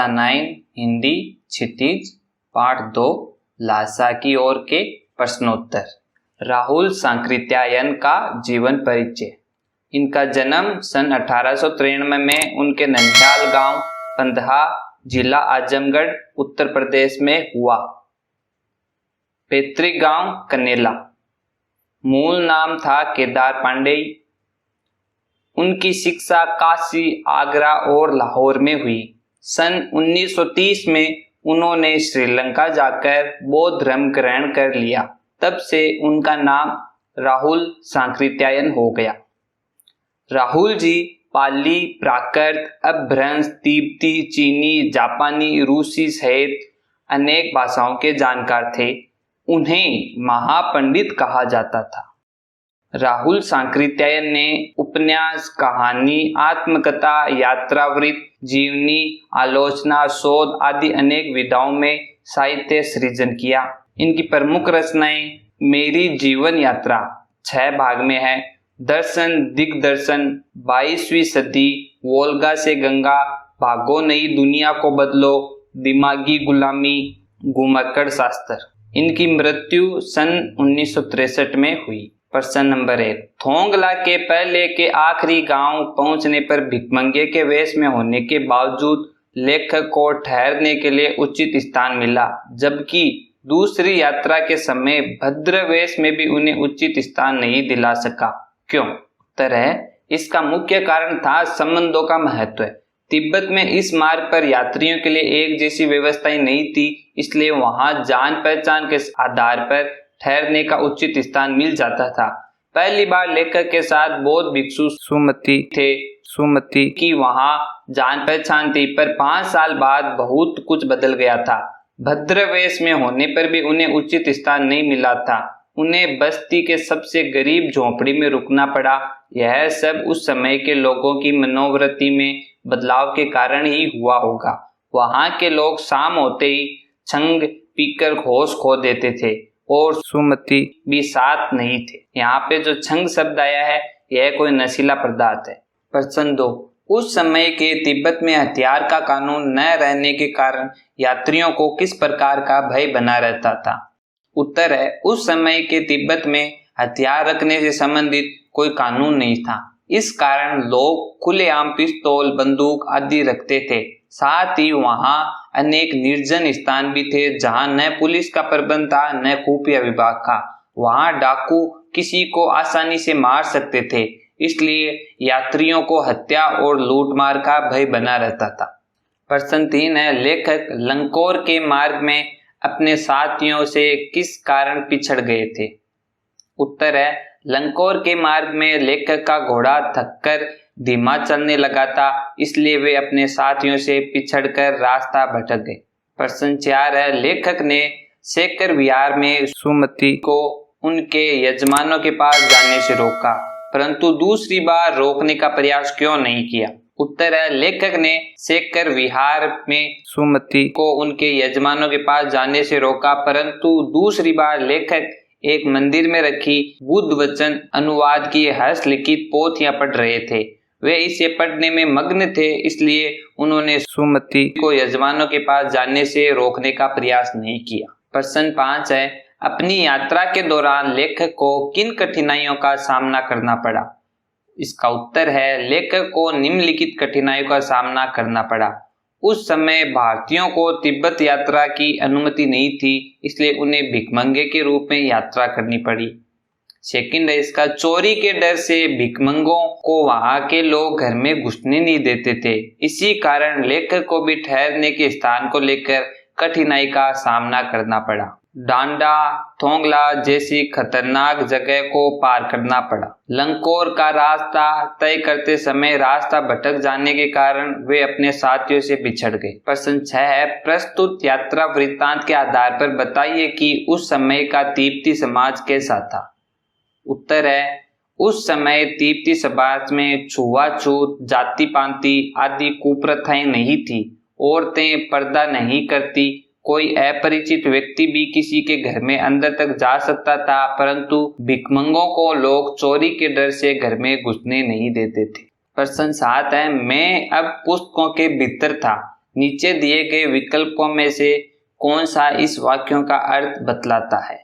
कक्षा 9 हिंदी क्षितिज पाठ 2 लासा की ओर के प्रश्नोत्तर। राहुल सांकृत्यायन का जीवन परिचय। इनका जन्म सन 1893 में उनके ननिहाल गांव पंदहा जिला आजमगढ़ उत्तर प्रदेश में हुआ। पैतृक गांव कनेला। मूल नाम था केदार पांडेय। उनकी शिक्षा काशी, आगरा और लाहौर में हुई। सन 1930 में उन्होंने श्रीलंका जाकर बौद्ध धर्म ग्रहण कर लिया। तब से उनका नाम राहुल सांकृत्यायन हो गया। राहुल जी पाली, प्राकृत, अपभ्रंश, तिब्बती, चीनी, जापानी, रूसी सहित अनेक भाषाओं के जानकार थे। उन्हें महापंडित कहा जाता था। राहुल सांकृत्यायन ने उपन्यास, कहानी, आत्मकथा, यात्रावृत्त, जीवनी, आलोचना, शोध आदि अनेक विधाओं में साहित्य सृजन किया। इनकी प्रमुख रचनाएं मेरी जीवन यात्रा 6 भाग में है, दर्शन, दिग्दर्शन, 22वीं सदी, वोल्गा से गंगा, भागो नई दुनिया को बदलो, दिमागी गुलामी, घुमक्कड़ शास्त्र। इनकी मृत्यु सन 1963 में हुई। प्रश्न नंबर 1। थोंगला के पहले के आखिरी गांव पहुंचने पर भिखमंगे के वेश में होने के बावजूद लेखक को ठहरने के लिए उचित स्थान मिला, जबकि दूसरी यात्रा के समय भद्र वेश में भी उन्हें उचित स्थान नहीं दिला सका। क्यों? उत्तर है, इसका मुख्य कारण था संबंधों का महत्व। तिब्बत में इस मार्ग पर यात्रियों के लिए एक जैसी व्यवस्थाएं नहीं थी, इसलिए वहां जान पहचान के आधार पर ठहरने का उचित स्थान मिल जाता था। पहली बार लेखक के साथ बौद्ध भिक्षु सुमति की वहां जान पहचान थी, पर 5 साल बाद बहुत कुछ बदल गया था। भद्रवेश में होने पर भी उन्हें उचित स्थान नहीं मिला था। उन्हें बस्ती के सबसे गरीब झोंपड़ी में रुकना पड़ा। यह सब उस समय के लोगों की मनोवृत्ति में बदलाव के कारण ही हुआ होगा। वहां के लोग शाम होते ही छंग पीकर होश खो देते थे और सुमति भी साथ नहीं थे। यहाँ पे जो छंग शब्द आया है, यह कोई नशीला पदार्थ है। प्रश्न 2। उस समय के तिब्बत में हथियार का कानून न रहने के कारण यात्रियों को किस प्रकार का भय बना रहता था? उत्तर है, उस समय के तिब्बत में हथियार रखने से संबंधित कोई कानून नहीं था। इस कारण लोग खुलेआम पिस्तौल, बंदूक आदि रखते थे। साथ ही वहां अनेक निर्जन स्थान भी थे जहां न पुलिस का प्रबंध था न खुफिया विभाग का। वहां डाकू किसी को आसानी से मार सकते थे, इसलिए यात्रियों को हत्या और लूटमार का भय बना रहता था। प्रश्न 3 है, लेखक लंकोर के मार्ग में अपने साथियों से किस कारण पिछड़ गए थे? उत्तर है, लंकोर के मार्ग में लेखक का घोड़ा थककर धीमा चलने लगा था, इसलिए वे अपने साथियों से पिछड़कर रास्ता भटक गए। प्रश्न 4 है, लेखक ने शेखर विहार में सुमति को उनके यजमानों के पास जाने से रोका, परंतु दूसरी बार रोकने का प्रयास क्यों नहीं किया? उत्तर है, लेखक ने शेखर विहार में सुमति को उनके यजमानों के पास जाने से रोका, परंतु दूसरी बार लेखक एक मंदिर में रखी बुद्ध वचन अनुवाद की हस्तलिखित पोथियां पढ़ रहे थे। वे इसे पढ़ने में मग्न थे, इसलिए उन्होंने सुमति को यजमानों के पास जाने से रोकने का प्रयास नहीं किया। प्रश्न 5 है, अपनी यात्रा के दौरान लेखक को किन कठिनाइयों का सामना करना पड़ा? इसका उत्तर है, लेखक को निम्नलिखित कठिनाइयों का सामना करना पड़ा। उस समय भारतीयों को तिब्बत यात्रा की अनुमति नहीं थी, इसलिए उन्हें भिखमंगे के रूप में यात्रा करनी पड़ी। सेकंड है इसका, चोरी के डर से भिखमंगों को वहां के लोग घर में घुसने नहीं देते थे। इसी कारण लेखक को भी ठहरने के स्थान को लेकर कठिनाई का सामना करना पड़ा। डांडा, थोंगला जैसी खतरनाक जगह को पार करना पड़ा। लंकोर का रास्ता तय करते समय रास्ता भटक जाने के कारण वे अपने साथियों से बिछड़ गए। प्रश्न 6 है, प्रस्तुत यात्रा वृत्तांत के आधार पर बताइए कि उस समय का तिब्बती समाज कैसा था? उत्तर है, उस समय तिब्बती समाज में छुआछूत, जाति पांति आदि कुप्रथाएं नहीं थी। औरतें पर्दा नहीं करती। कोई अपरिचित व्यक्ति भी किसी के घर में अंदर तक जा सकता था, परंतु भिखमंगों को लोग चोरी के डर से घर में घुसने नहीं देते थे। प्रश्न 7 है, मैं अब पुस्तकों के भीतर था। नीचे दिए गए विकल्पों में से कौन सा इस वाक्यों का अर्थ बतलाता है?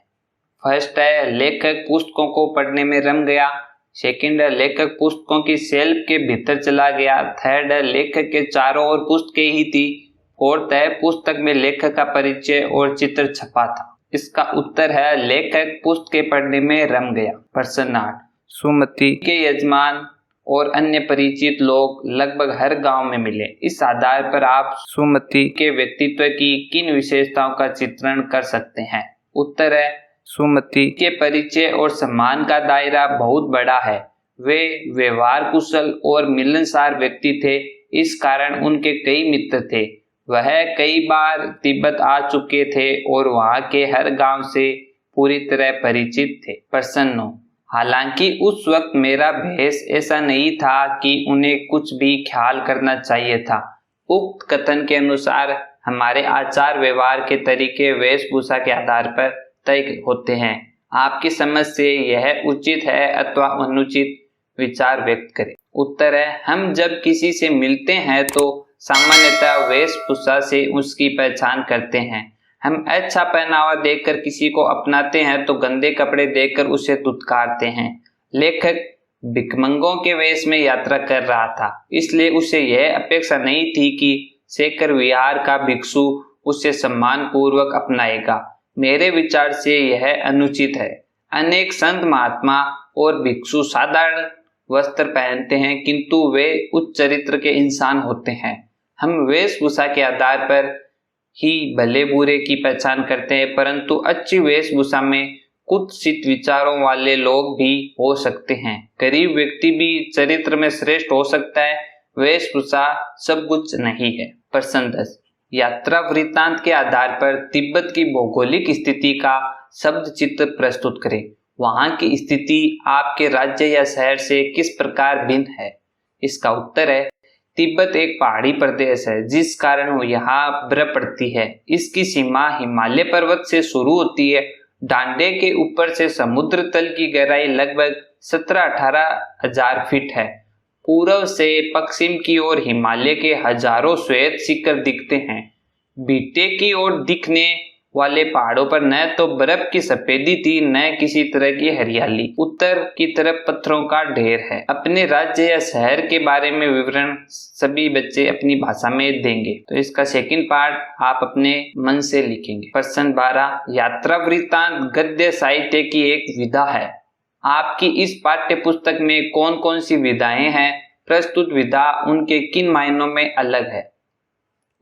फर्स्ट है लेखक पुस्तकों को पढ़ने में रम गया। सेकंड है लेखक पुस्तकों की शेल्फ के भीतर चला गया। थर्ड है लेखक के चारों ओर पुस्तकें ही थी। फोर्थ है पुस्तक में लेखक का परिचय और चित्र छपा था। इसका उत्तर है लेखक पुस्तकें पढ़ने में रम गया। प्रश्न 8, सुमति के यजमान और अन्य परिचित लोग लगभग हर गांव में मिले। इस आधार पर आप सुमति के व्यक्तित्व की किन विशेषताओं का चित्रण कर सकते हैं? उत्तर है सुमति के परिचय और सम्मान का दायरा बहुत बड़ा है। वे व्यवहार कुशल और मिलनसार व्यक्ति थे, इस कारण उनके कई मित्र थे। वह कई बार तिब्बत आ चुके थे और वहां के हर गांव से पूरी तरह परिचित थे। प्रश्न 9, हालांकि उस वक्त मेरा भेष ऐसा नहीं था कि उन्हें कुछ भी ख्याल करना चाहिए था। उक्त कथन के अनुसार हमारे आचार व्यवहार के तरीके वेशभूषा के आधार पर तय होते हैं। आपकी समझ से यह उचित है अथवा अनुचित विचार व्यक्त करें। उत्तर है हम जब किसी से मिलते हैं तो सामान्यतः वेशभूषा से उसकी पहचान करते हैं। हम अच्छा पहनावा देखकर किसी को अपनाते हैं तो गंदे कपड़े देखकर उसे धुतकारते हैं। लेखक भिखमंगों के वेश में यात्रा कर रहा था, इसलिए उसे यह अपेक्षा नहीं थी कि शेखर विहार का भिक्षु उसे सम्मान पूर्वक अपनाएगा। मेरे विचार से यह अनुचित है। अनेक संत महात्मा और भिक्षु साधारण वस्त्र पहनते हैं, किंतु वे उच्च चरित्र के इंसान होते हैं। हम वेशभूषा के आधार पर ही भले बुरे की पहचान करते हैं, परंतु अच्छी वेशभूषा में कुत्सित विचारों वाले लोग भी हो सकते हैं। गरीब व्यक्ति भी चरित्र में श्रेष्ठ हो सकता है। वेशभूषा सब कुछ नहीं है। प्रश्न 10, यात्रा वृत्तांत के आधार पर तिब्बत की भौगोलिक स्थिति का शब्द चित्र प्रस्तुत करें। वहां की स्थिति आपके राज्य या शहर से किस प्रकार भिन्न है? इसका उत्तर है तिब्बत एक पहाड़ी प्रदेश है, जिस कारण यहाँ बर्फ पड़ती है। इसकी सीमा हिमालय पर्वत से शुरू होती है। डांडे के ऊपर से समुद्र तल की गहराई लगभग 17-18 हजार फीट है। पूर्व से पश्चिम की ओर हिमालय के हजारों श्वेत शिखर दिखते हैं। बीटे की ओर दिखने वाले पहाड़ों पर न तो बर्फ की सफेदी थी, न किसी तरह की हरियाली। उत्तर की तरफ पत्थरों का ढेर है। अपने राज्य या शहर के बारे में विवरण सभी बच्चे अपनी भाषा में देंगे, तो इसका सेकंड पार्ट आप अपने मन से लिखेंगे। प्रश्न 12, यात्रा वृत्तांत गद्य साहित्य की एक विधा है। आपकी इस पाठ्य पुस्तक में कौन कौन सी विधाएं हैं? प्रस्तुत विधा उनके किन मायनों में अलग है?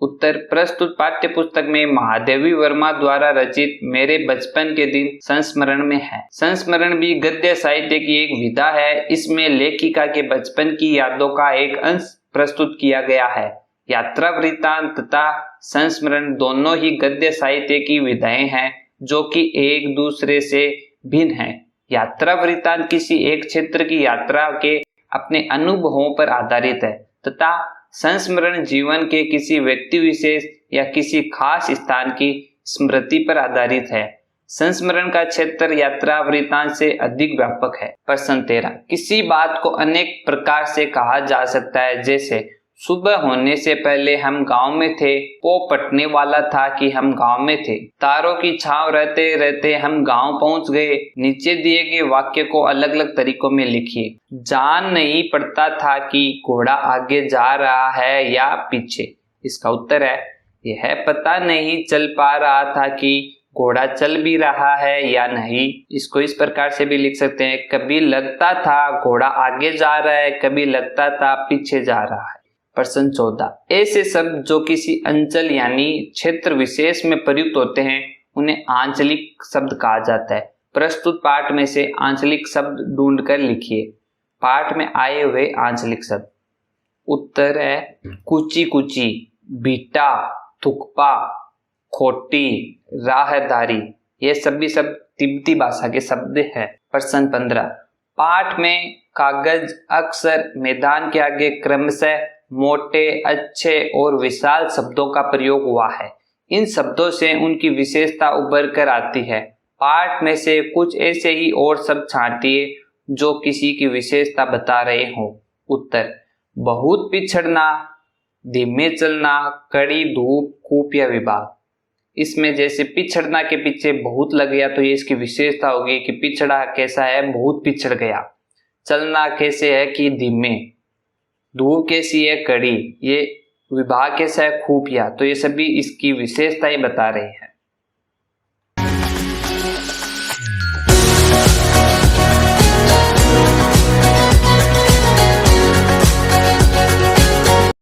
उत्तर, प्रस्तुत पाठ्य पुस्तक में महादेवी वर्मा द्वारा रचित मेरे बचपन के दिन संस्मरण में है। संस्मरण भी गद्य साहित्य की एक विधा है। इसमें लेखिका के बचपन की यादों का एक अंश प्रस्तुत किया गया है। यात्रा वृत्तांत तथा संस्मरण दोनों ही गद्य साहित्य की विधाएं हैं, जो कि एक दूसरे से भिन्न हैं। यात्रा वृत्तांत किसी एक क्षेत्र की यात्रा के अपने अनुभवों पर आधारित है तथा संस्मरण जीवन के किसी व्यक्ति विशेष या किसी खास स्थान की स्मृति पर आधारित है। संस्मरण का क्षेत्र यात्रा वृत्तांत से अधिक व्यापक है। प्रश्न 13, किसी बात को अनेक प्रकार से कहा जा सकता है, जैसे सुबह होने से पहले हम गांव में थे, वो पटने वाला था कि हम गांव में थे, तारों की छांव रहते रहते हम गांव पहुंच गए। नीचे दिए गए वाक्य को अलग अलग तरीकों में लिखिए। जान नहीं पड़ता था कि घोड़ा आगे जा रहा है या पीछे। इसका उत्तर है यह पता नहीं चल पा रहा था कि घोड़ा चल भी रहा है या नहीं। इसको इस प्रकार से भी लिख सकते हैं, कभी लगता था घोड़ा आगे जा रहा है, कभी लगता था पीछे जा रहा है। प्रश्न 14, ऐसे शब्द जो किसी अंचल यानी क्षेत्र विशेष में प्रयुक्त होते हैं उन्हें आंचलिक शब्द कहा जाता है। प्रस्तुत पाठ में से आंचलिक शब्द ढूंढकर लिखिए। पाठ में आए हुए आंचलिक शब्द। उत्तर है कुची कुची, बीटा, थुकपा, खोटी, राहदारी। ये सभी शब्द तिब्बती भाषा के शब्द हैं। प्रश्न 15, पाठ में कागज अक्सर मैदान के आगे क्रमशः मोटे, अच्छे और विशाल शब्दों का प्रयोग हुआ है। इन शब्दों से उनकी विशेषता उभर कर आती है। पाठ में से कुछ ऐसे ही और शब्द छांटिए जो किसी की विशेषता बता रहे हो। उत्तर, बहुत पिछड़ना, धीमे चलना, कड़ी धूप, खुफिया विभाग। इसमें जैसे पिछड़ना के पीछे बहुत लग गया तो ये इसकी विशेषता होगी कि पिछड़ा कैसा है, बहुत पिछड़ गया। चलना कैसे है कि धीमे, धूप कैसी है, कड़ी, ये विभाग कैसा है, खुफिया। तो ये सभी इसकी विशेषताएं बता रहे हैं।